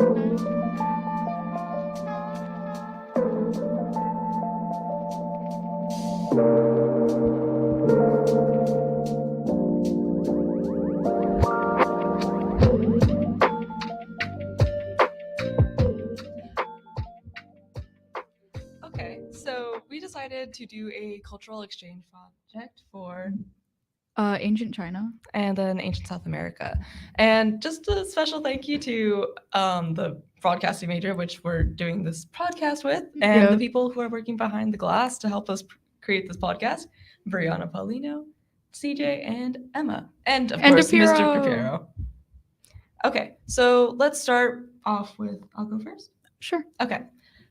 Okay, so we decided to do a cultural exchange project for Ancient China. and then ancient South America. And just a special thank you to the broadcasting major, which we're doing this podcast with, and the people who are working behind the glass to help us create this podcast, Brianna Paulino, CJ, and Emma. And of course, DePiero. Mr. DePiero. Okay, so let's start off with, I'll go first? Sure. Okay,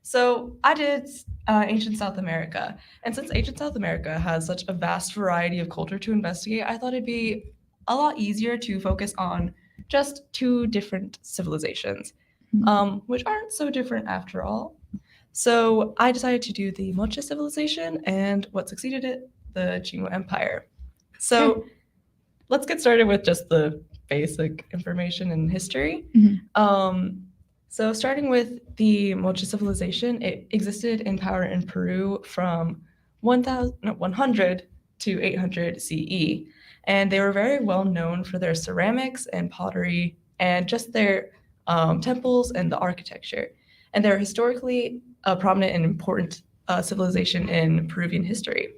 so I did ancient South America. And since ancient South America has such a vast variety of culture to investigate, I thought it'd be a lot easier to focus on just two different civilizations, which aren't so different after all. So I decided to do the Moche civilization and what succeeded it, the Qingwu Empire. So let's get started with just the basic information and history. So starting with the Moche civilization, it existed in power in Peru from 100 to 800 CE. And they were very well known for their ceramics and pottery and just their temples and the architecture. And they're historically a prominent and important civilization in Peruvian history.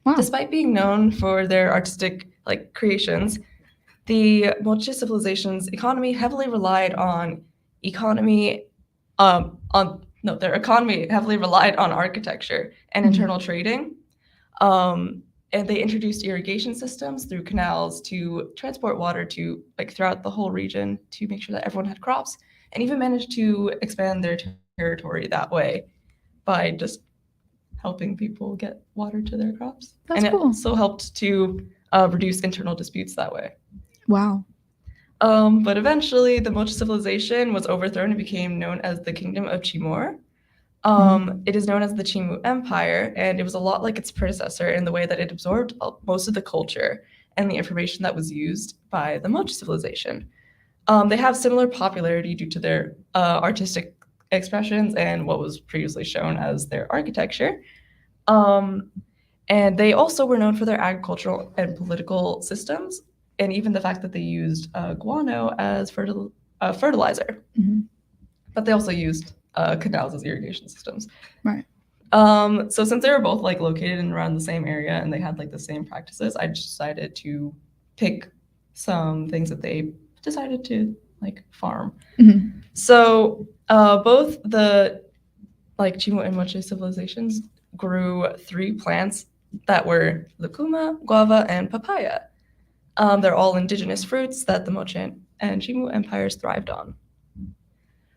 Wow. Despite being known for their artistic creations, the Moche civilization's economy heavily relied on their economy heavily relied on architecture and internal trading. And they introduced irrigation systems through canals to transport water to throughout the whole region to make sure that everyone had crops, and even managed to expand their territory that way by just helping people get water to their crops. That's and cool. It also helped to reduce internal disputes that way. Wow. But eventually, the Moche civilization was overthrown and became known as the Kingdom of Timor. It is known as the Qingwu Empire, and it was a lot like its predecessor in the way that it absorbed most of the culture and the information that was used by the Moche civilization. They have similar popularity due to their artistic expressions and what was previously shown as their architecture. And they also were known for their agricultural and political systems, and even the fact that they used guano as fertilizer. But they also used canals as irrigation systems. Right. So since they were both located in around the same area and they had the same practices, I just decided to pick some things that they decided to farm. So both the Qingwu and Moche civilizations grew 3 plants that were lucuma, guava, and papaya. They're all indigenous fruits that the Moche and Qingwu empires thrived on.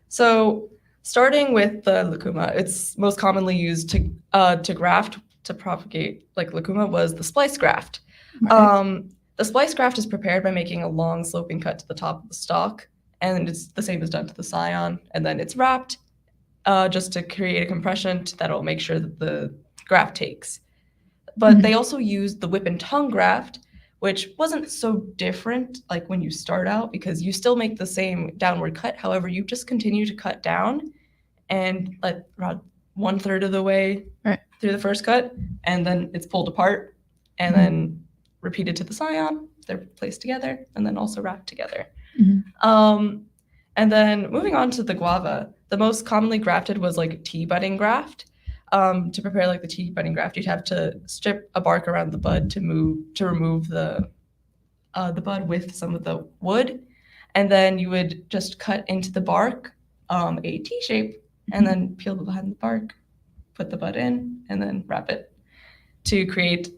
So starting with the lucuma, it's most commonly used to graft, to propagate lucuma, was the splice graft. Right. The splice graft is prepared by making a long sloping cut to the top of the stalk, and it's the same as done to the scion, and then it's wrapped just to create a compression that'll make sure that the graft takes. But they also used the whip and tongue graft, which wasn't so different when you start out, because you still make the same downward cut. However, you just continue to cut down and around 1/3 of the way through the first cut, and then it's pulled apart and then repeated to the scion. They're placed together and then also wrapped together. And then moving on to the guava, the most commonly grafted was tea budding graft. To prepare the tea budding graft, you'd have to strip a bark around the bud to remove the bud with some of the wood, and then you would just cut into the bark a T shape, and then peel behind the bark, put the bud in, and then wrap it to create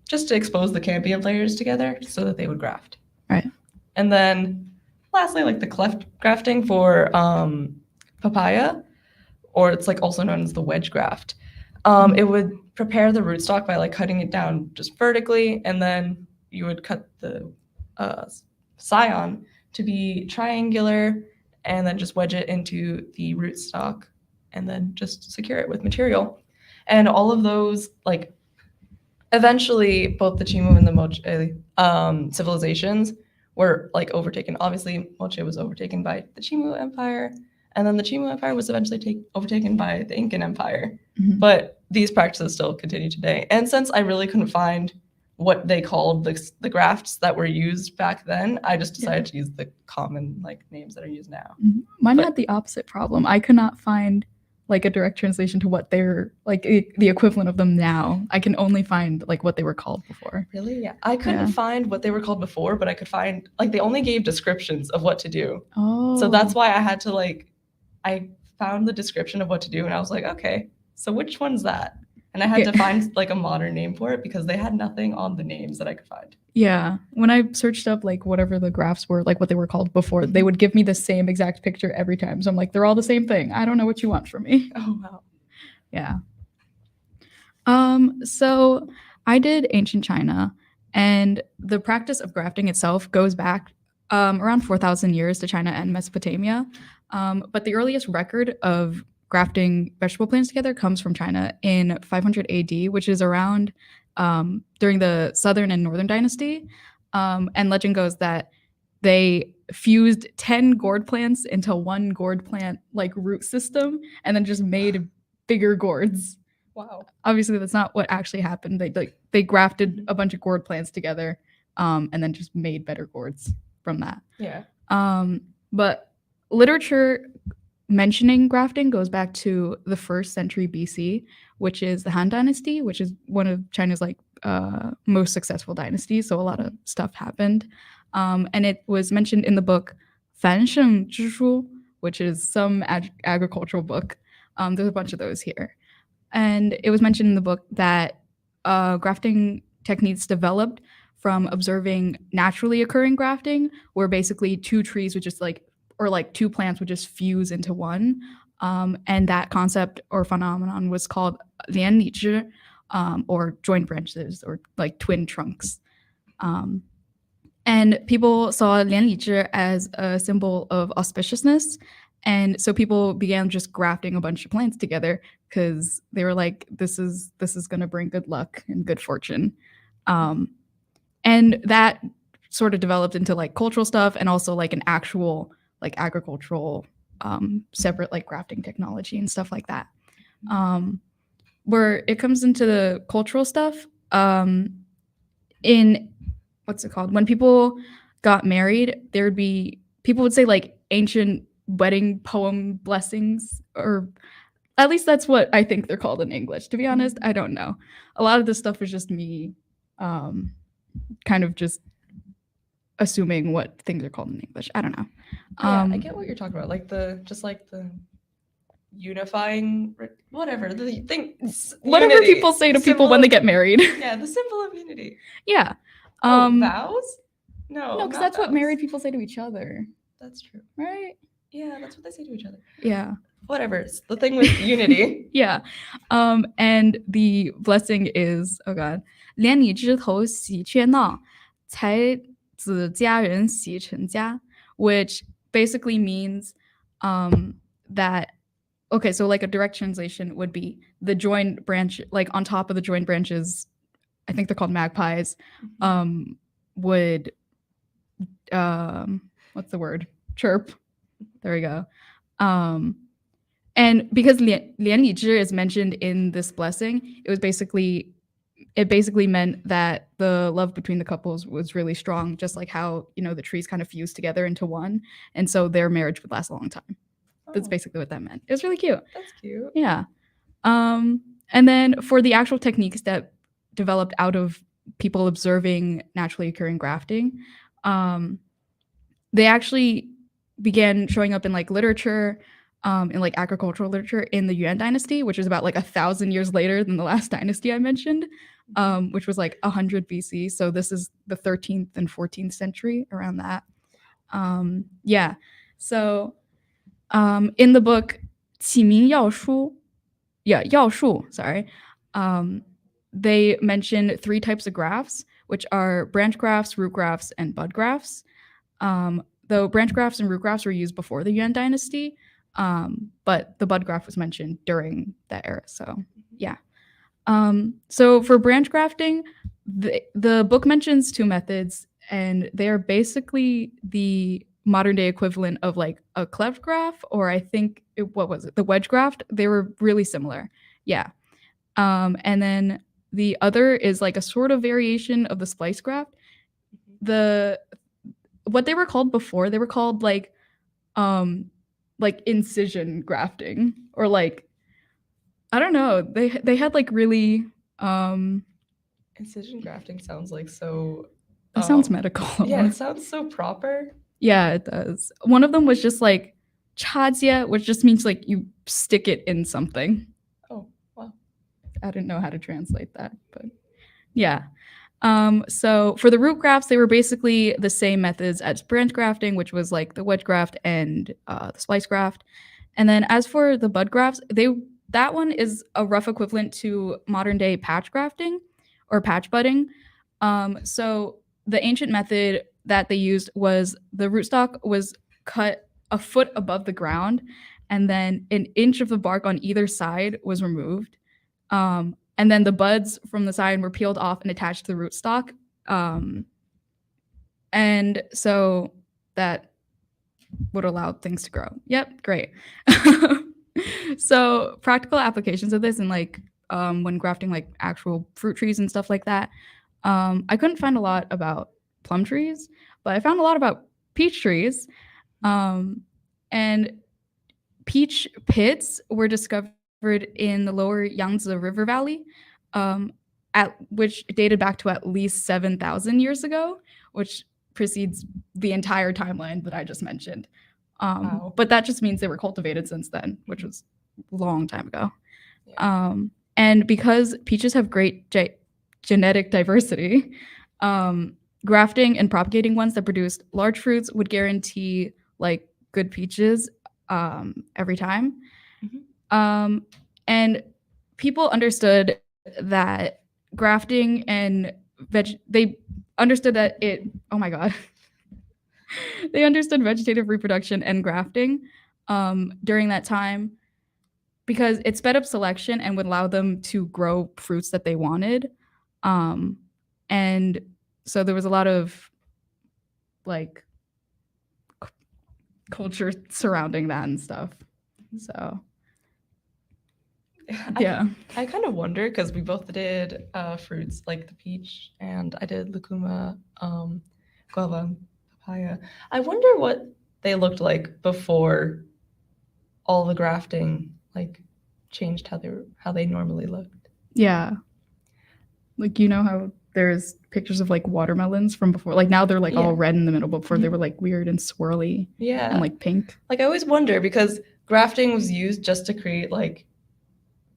just to expose the cambium layers together so that they would graft. Right. And then lastly, the cleft grafting for papaya, or it's also known as the wedge graft. It would prepare the rootstock by cutting it down just vertically, and then you would cut the scion to be triangular, and then just wedge it into the rootstock, and then just secure it with material. And all of those, eventually, both the Qingwu and the Moche civilizations were like overtaken. Obviously, Moche was overtaken by the Chimu Empire, and then the Chimu Empire was eventually overtaken by the Incan Empire. Mhm. But these practices still continue today. And since I really couldn't find what they called the grafts that were used back then, I just decided to use the common like names that are used now. Mine had the opposite problem. I could not find like a direct translation to what they're like the equivalent of them now. I can only find like what they were called before. Really? Yeah. I couldn't find what they were called before, but I could find like they only gave descriptions of what to do. Oh. So that's why I had to like I found the description of what to do and I was like, okay, so which one's that? And I had to find like a modern name for it because they had nothing on the names that I could find. Yeah. When I searched up like whatever the graphs were, like what they were called before, they would give me the same exact picture every time. So I'm like, they're all the same thing. I don't know what you want from me. Oh wow. Yeah. So I did ancient China, and the practice of grafting itself goes back around 4,000 years to China and Mesopotamia. But the earliest record of grafting vegetable plants together comes from China in 500 AD, which is around during the Southern and Northern Dynasty. And legend goes that they fused 10 gourd plants into one gourd plant like root system and then just made bigger gourds. Wow. Obviously, that's not what actually happened. They grafted a bunch of gourd plants together and then just made better gourds from that. Yeah. But literature mentioning grafting goes back to the 1st century BC, which is the Han Dynasty, which is one of China's like most successful dynasties. So a lot of stuff happened. And it was mentioned in the book Fan Sheng Zhishu, which is some agricultural book. There's a bunch of those here. And it was mentioned in the book that grafting techniques developed from observing naturally occurring grafting, where basically two trees would just like, or like two plants would just fuse into one. And that concept or phenomenon was called lianlizhi, or joint branches, or like twin trunks. And people saw lianlizhi as a symbol of auspiciousness. And so people began just grafting a bunch of plants together because they were like, this is going to bring good luck and good fortune. And that sort of developed into like cultural stuff and also like an actual like agricultural separate like grafting technology and stuff like that. Where it comes into the cultural stuff, in what's it called? When people got married, people would say like ancient wedding poem blessings, or at least that's what I think they're called in English. To be honest, I don't know. A lot of this stuff is just me kind of just assuming what things are called in English. I don't know. I get what you're talking about. Like the unifying, whatever the thing. Whatever unity. people say to people when they get married. Yeah, the symbol of unity. Yeah. Vows? No, because that's what married people say to each other. That's true. Right? Yeah, that's what they say to each other. Yeah. Whatever. It's the thing with unity. Yeah. And the blessing is, oh God, 连你枝头喜鹊闹，才子佳人喜成家, which basically means that, okay, so like a direct translation would be the joined branch, like on top of the joined branches, I think they're called magpies, would, what's the word? Chirp. There we go. And because 连理枝 is mentioned in this blessing, it basically meant that the love between the couples was really strong, just like how, the trees kind of fused together into one. And so their marriage would last a long time. That's basically what that meant. It was really cute. That's cute. Yeah. And then for the actual techniques that developed out of people observing naturally occurring grafting, they actually began showing up in like literature, in like agricultural literature in the Yuan dynasty, which is about like 1,000 years later than the last dynasty I mentioned, which was like 100 BC. So this is the 13th and 14th century, around that. Yeah. So in the book 启明要书,要术, sorry, they mention 3 types of grafts, which are branch grafts, root grafts, and bud grafts. Though branch grafts and root grafts were used before the Yuan dynasty, but the bud graft was mentioned during that era. So yeah. So for branch grafting, the book mentions 2 methods, and they are basically the modern day equivalent of like a cleft graft, or I think what was it, the wedge graft. They were really similar. Yeah. And then the other is like a sort of variation of the splice graft. The what they were called before, they were called like incision grafting, or like I don't know. They had like really Incision grafting sounds like so. That sounds medical. Yeah, it sounds so proper. Yeah, it does. One of them was just like chadzia, which just means like you stick it in something. Oh, wow. I didn't know how to translate that, but yeah. So for the root grafts, they were basically the same methods as branch grafting, which was like the wedge graft and the splice graft. And then as for the bud grafts, that one is a rough equivalent to modern day patch grafting or patch budding. So the ancient method that they used was the rootstock was cut a foot above the ground, and then an inch of the bark on either side was removed. And then the buds from the side were peeled off and attached to the rootstock. And so that would allow things to grow. Yep, great. So practical applications of this, and like when grafting like actual fruit trees and stuff like that, I couldn't find a lot about plum trees, but I found a lot about peach trees. And peach pits were discovered in the lower Yangtze River Valley, which dated back to at least 7,000 years ago, which precedes the entire timeline that I just mentioned. Wow. But that just means they were cultivated since then, which was a long time ago. Yeah. And because peaches have great genetic diversity, grafting and propagating ones that produced large fruits would guarantee like good peaches every time. Mm-hmm. And people understood that grafting and they understood that oh my God. They understood vegetative reproduction and grafting during that time because it sped up selection and would allow them to grow fruits that they wanted. And so there was a lot of like culture surrounding that and stuff. So yeah. I kind of wonder because we both did fruits like the peach, and I did lucuma, guava, papaya. I wonder what they looked like before all the grafting like changed how they normally looked. Yeah. Like, you know how there's pictures of like watermelons from before, like now they're like all red in the middle, but before they were like weird and swirly. Yeah. And like pink. Like I always wonder because grafting was used just to create like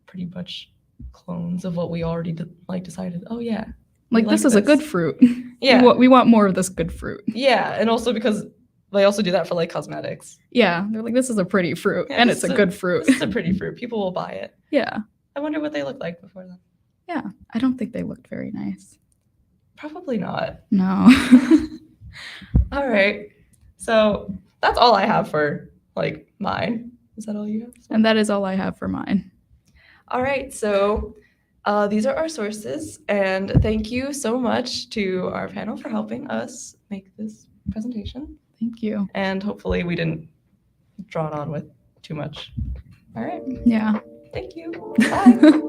pretty much clones of what we already decided. Oh yeah. Like this is a good fruit. Yeah. We want more of this good fruit. Yeah, and also because they also do that for like cosmetics. Yeah, they're like, this is a pretty fruit, and it's a good fruit. This is a pretty fruit. People will buy it. Yeah. I wonder what they looked like before then. Yeah, I don't think they looked very nice. Probably not. No. All right. So that's all I have for like mine. Is that all you have? And that is all I have for mine. All right. So these are our sources, and thank you so much to our panel for helping us make this presentation. Thank you. And hopefully we didn't draw it on with too much. All right. Yeah. Thank you. Bye.